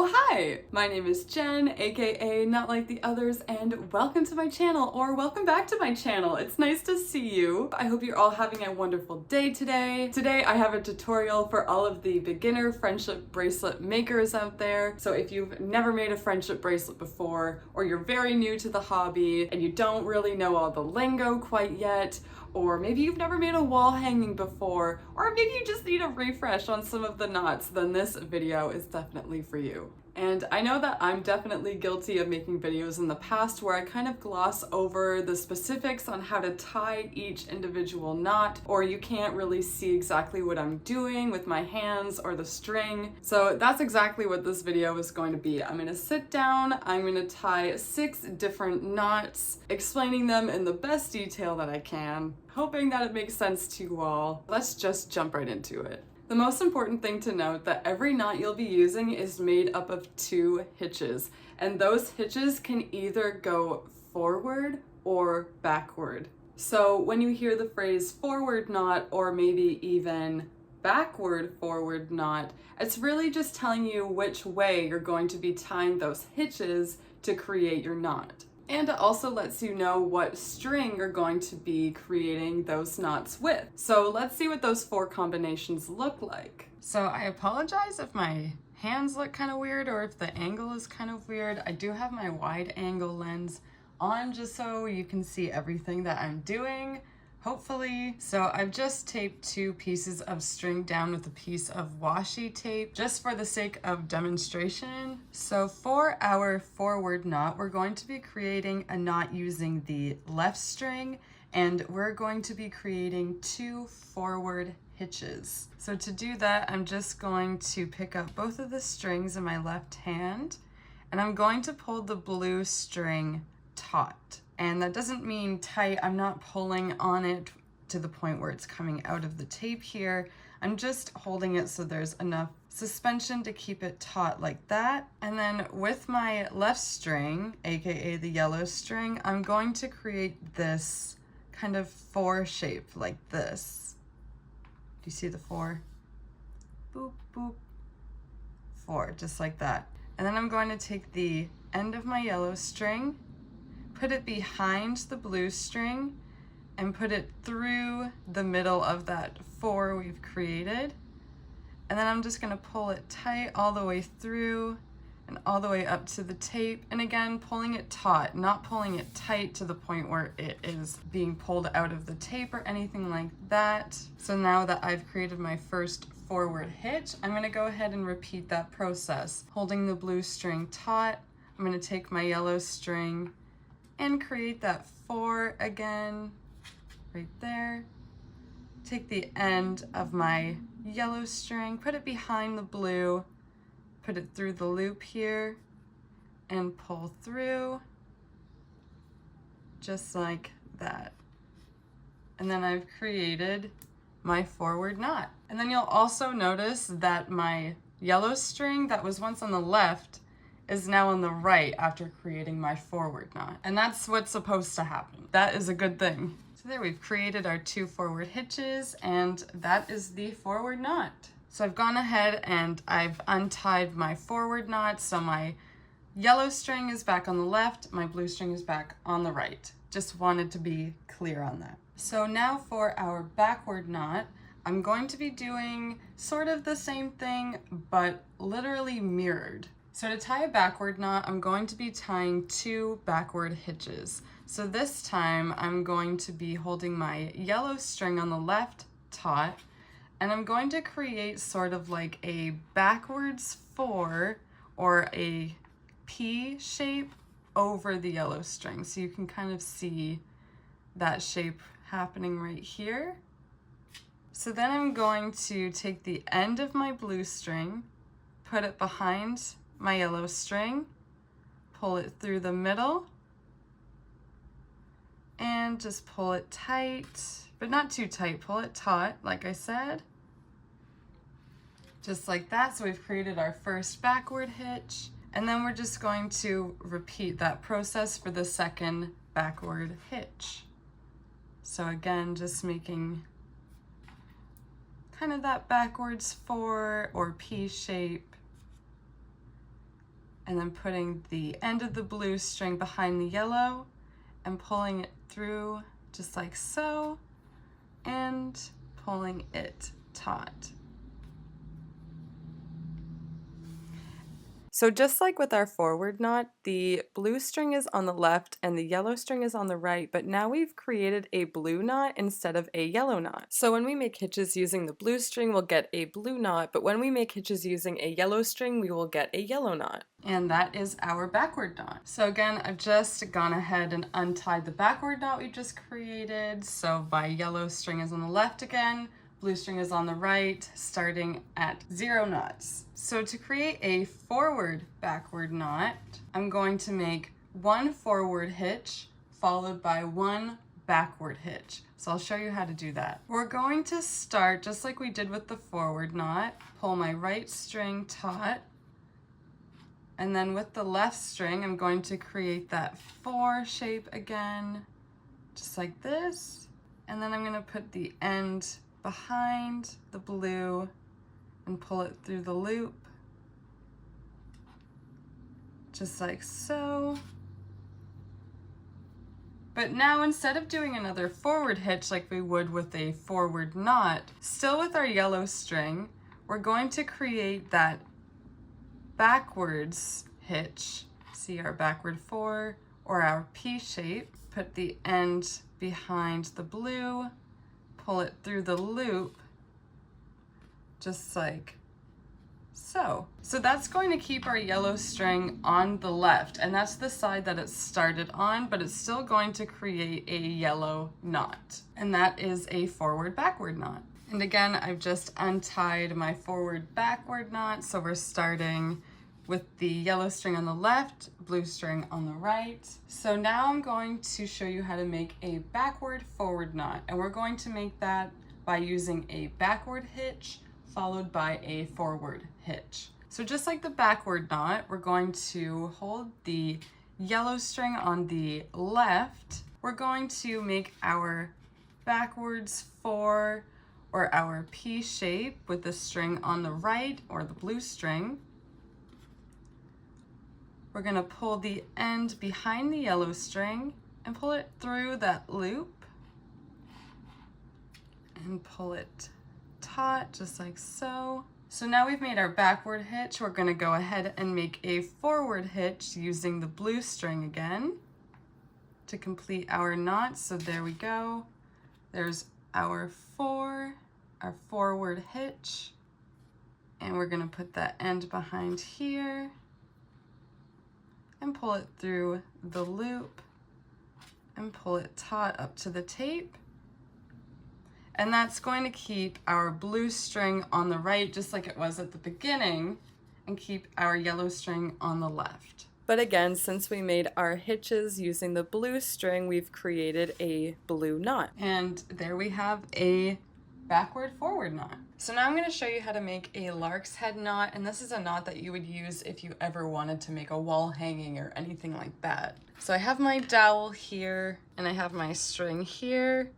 Oh hi! My name is Jen, aka Not Like the Others, and welcome to my channel, or welcome back to my channel. It's nice to see you. I hope you're all having a wonderful day today. Today I have a tutorial for all of the beginner friendship bracelet makers out there. So if you've never made a friendship bracelet before, or you're very new to the hobby and you don't really know all the lingo quite yet, or maybe you've never made a wall hanging before, or maybe you just need a refresh on some of the knots, then this video is definitely for you. And I know that I'm definitely guilty of making videos in the past where I kind of gloss over the specifics on how to tie each individual knot, or you can't really see exactly what I'm doing with my hands or the string. So that's exactly what this video is going to be. I'm going to sit down, I'm going to tie 6 different knots, explaining them in the best detail that I can, hoping that it makes sense to you all. Let's just jump right into it. The most important thing to note that every knot you'll be using is made up of 2 hitches, and those hitches can either go forward or backward. So when you hear the phrase forward knot, or maybe even backward forward knot, it's really just telling you which way you're going to be tying those hitches to create your knot. And it also lets you know what string you're going to be creating those knots with. So let's see what those 4 combinations look like. So I apologize if my hands look kind of weird or if the angle is kind of weird. I do have my wide angle lens on just so you can see everything that I'm doing, hopefully. So I've just taped 2 pieces of string down with a piece of washi tape just for the sake of demonstration. So for our forward knot, we're going to be creating a knot using the left string, and we're going to be creating 2 forward hitches. So to do that, I'm just going to pick up both of the strings in my left hand, and I'm going to pull the blue string taut. And that doesn't mean tight. I'm not pulling on it to the point where it's coming out of the tape here. I'm just holding it so there's enough suspension to keep it taut like that. And then with my left string, aka the yellow string, I'm going to create this kind of 4 shape like this. Do you see the 4? Boop, boop, 4, just like that. And then I'm going to take the end of my yellow string, put it behind the blue string, and put it through the middle of that 4 we've created. And then I'm just gonna pull it tight all the way through and all the way up to the tape. And again, pulling it taut, not pulling it tight to the point where it is being pulled out of the tape or anything like that. So now that I've created my first forward hitch, I'm gonna go ahead and repeat that process. Holding the blue string taut, I'm gonna take my yellow string and create that 4 again, right there. Take the end of my yellow string, put it behind the blue, put it through the loop here, and pull through, just like that. And then I've created my forward knot. And then you'll also notice that my yellow string that was once on the left is now on the right after creating my forward knot. And that's what's supposed to happen. That is a good thing. So there, we've created our 2 forward hitches, and that is the forward knot. So I've gone ahead and I've untied my forward knot. So my yellow string is back on the left, my blue string is back on the right. Just wanted to be clear on that. So now for our backward knot, I'm going to be doing sort of the same thing, but literally mirrored. So to tie a backward knot, I'm going to be tying 2 backward hitches. So this time I'm going to be holding my yellow string on the left taut, and I'm going to create sort of like a backwards 4 or a P shape over the yellow string. So you can kind of see that shape happening right here. So then I'm going to take the end of my blue string, put it behind my yellow string, pull it through the middle, and just pull it tight, but not too tight. Pull it taut, like I said, just like that. So we've created our first backward hitch, and then we're just going to repeat that process for the second backward hitch. So again, just making kind of that backwards 4 or P shape, and then putting the end of the blue string behind the yellow and pulling it through just like so, and pulling it taut. So just like with our forward knot, the blue string is on the left and the yellow string is on the right, but now we've created a blue knot instead of a yellow knot. So when we make hitches using the blue string, we'll get a blue knot, but when we make hitches using a yellow string, we will get a yellow knot. And that is our backward knot. So again, I've just gone ahead and untied the backward knot we just created. So my yellow string is on the left again, blue string is on the right, starting at 0 knots. So to create a forward backward knot, I'm going to make 1 forward hitch followed by 1 backward hitch. So I'll show you how to do that. We're going to start just like we did with the forward knot, pull my right string taut, and then with the left string, I'm going to create that 4 shape again, just like this. And then I'm going to put the end behind the blue and pull it through the loop, just like so. But now instead of doing another forward hitch like we would with a forward knot, still with our yellow string, we're going to create that backwards hitch. See our backward 4 or our P shape, put the end behind the blue, pull it through the loop, just like so. So that's going to keep our yellow string on the left, and that's the side that it started on, but it's still going to create a yellow knot. And that is a forward backward knot. And again, I've just untied my forward backward knot. So we're starting with the yellow string on the left, blue string on the right. So now I'm going to show you how to make a backward forward knot. And we're going to make that by using a backward hitch followed by a forward hitch. So just like the backward knot, we're going to hold the yellow string on the left. We're going to make our backwards 4 or our P shape with the string on the right or the blue string. We're going to pull the end behind the yellow string and pull it through that loop and pull it taut just like so. So now we've made our backward hitch. We're going to go ahead and make a forward hitch using the blue string again to complete our knot. So there we go. There's our 4, our forward hitch, and we're going to put that end behind here and pull it through the loop and pull it taut up to the tape. And that's going to keep our blue string on the right, just like it was at the beginning, and keep our yellow string on the left. But again, since we made our hitches using the blue string, we've created a blue knot. And there we have a backward forward knot. So now I'm going to show you how to make a lark's head knot, and this is a knot that you would use if you ever wanted to make a wall hanging or anything like that. So I have my dowel here, and I have my string here,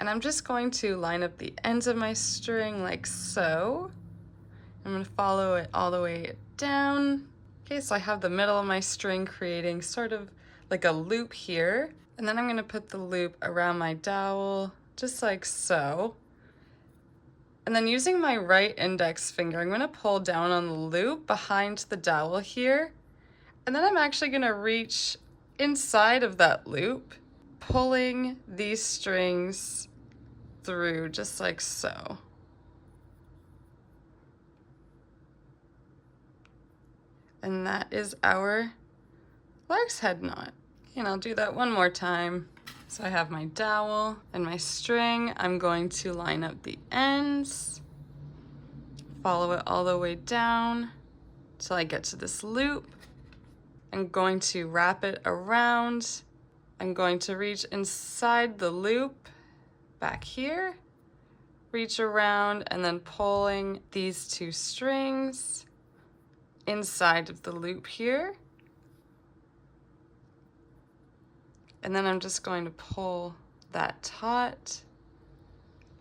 and I'm just going to line up the ends of my string like so. I'm going to follow it all the way down. Okay, so I have the middle of my string creating sort of like a loop here, and then I'm going to put the loop around my dowel just like so. And then using my right index finger, I'm going to pull down on the loop behind the dowel here. And then I'm actually going to reach inside of that loop, pulling these strings through just like so. And that is our lark's head knot. And I'll do that one more time. So I have my dowel and my string. I'm going to line up the ends, follow it all the way down till I get to this loop. I'm going to wrap it around. I'm going to reach inside the loop back here, reach around, and then pulling these 2 strings inside of the loop here. And then I'm just going to pull that taut,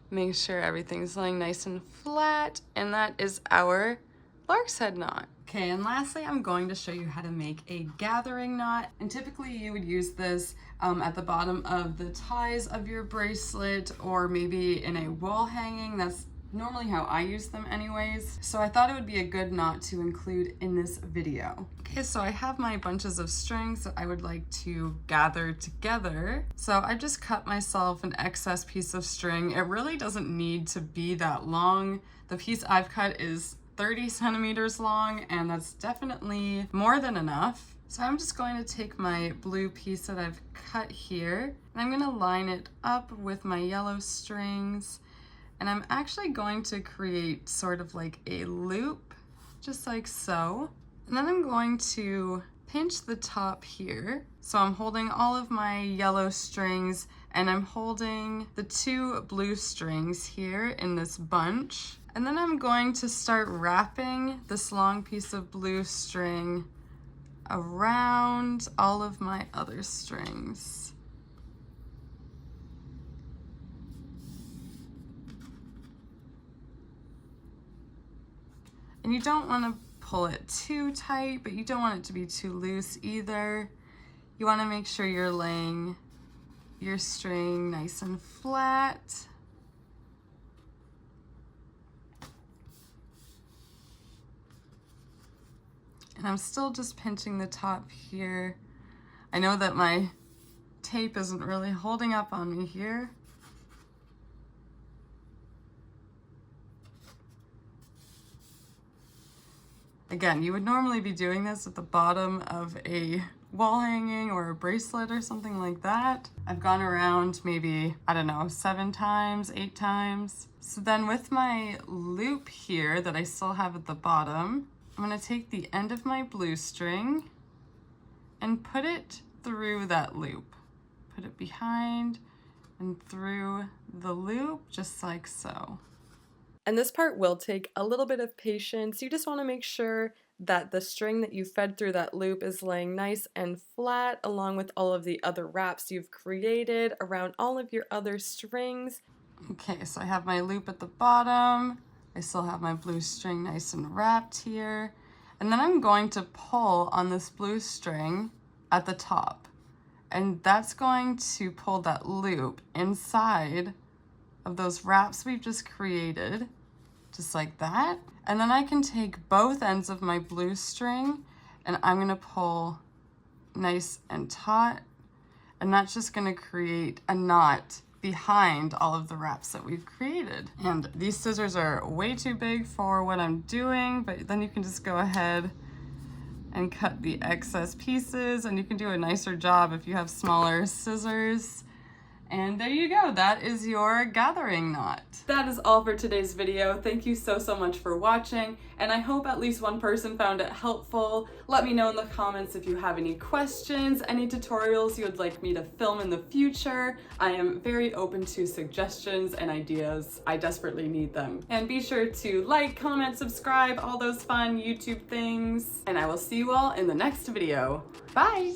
make sure everything's laying nice and flat, and that is our lark's head knot. Okay, and lastly, I'm going to show you how to make a gathering knot. And typically you would use this at the bottom of the ties of your bracelet, or maybe in a wall hanging. That's normally how I use them anyways. So I thought it would be a good knot to include in this video. Okay, so I have my bunches of strings that I would like to gather together. So I just cut myself an excess piece of string. It really doesn't need to be that long. The piece I've cut is 30 centimeters long, and that's definitely more than enough. So I'm just going to take my blue piece that I've cut here, and I'm gonna line it up with my yellow strings, and I'm actually going to create sort of like a loop, just like so. And then I'm going to pinch the top here. So I'm holding all of my yellow strings, and I'm holding the 2 blue strings here in this bunch. And then I'm going to start wrapping this long piece of blue string around all of my other strings. And you don't want to pull it too tight, but you don't want it to be too loose either. You want to make sure you're laying your string nice and flat. And I'm still just pinching the top here. I know that my tape isn't really holding up on me here. Again, you would normally be doing this at the bottom of a wall hanging or a bracelet or something like that. I've gone around maybe, I don't know, 7 times, 8 times. So then with my loop here that I still have at the bottom, I'm gonna take the end of my blue string and put it through that loop. Put it behind and through the loop, just like so. And this part will take a little bit of patience. You just want to make sure that the string that you fed through that loop is laying nice and flat, along with all of the other wraps you've created around all of your other strings. Okay, so I have my loop at the bottom. I still have my blue string nice and wrapped here. And then I'm going to pull on this blue string at the top. And that's going to pull that loop inside of those wraps we've just created, just like that. And then I can take both ends of my blue string and I'm gonna pull nice and taut. And that's just gonna create a knot behind all of the wraps that we've created. And these scissors are way too big for what I'm doing, but then you can just go ahead and cut the excess pieces, and you can do a nicer job if you have smaller scissors. And there you go, that is your gathering knot. That is all for today's video. Thank you so much for watching, and I hope at least one person found it helpful. Let me know in the comments if you have any questions, any tutorials you would like me to film in the future. I am very open to suggestions and ideas. I desperately need them. And be sure to like, comment, subscribe, all those fun YouTube things. And I will see you all in the next video. Bye!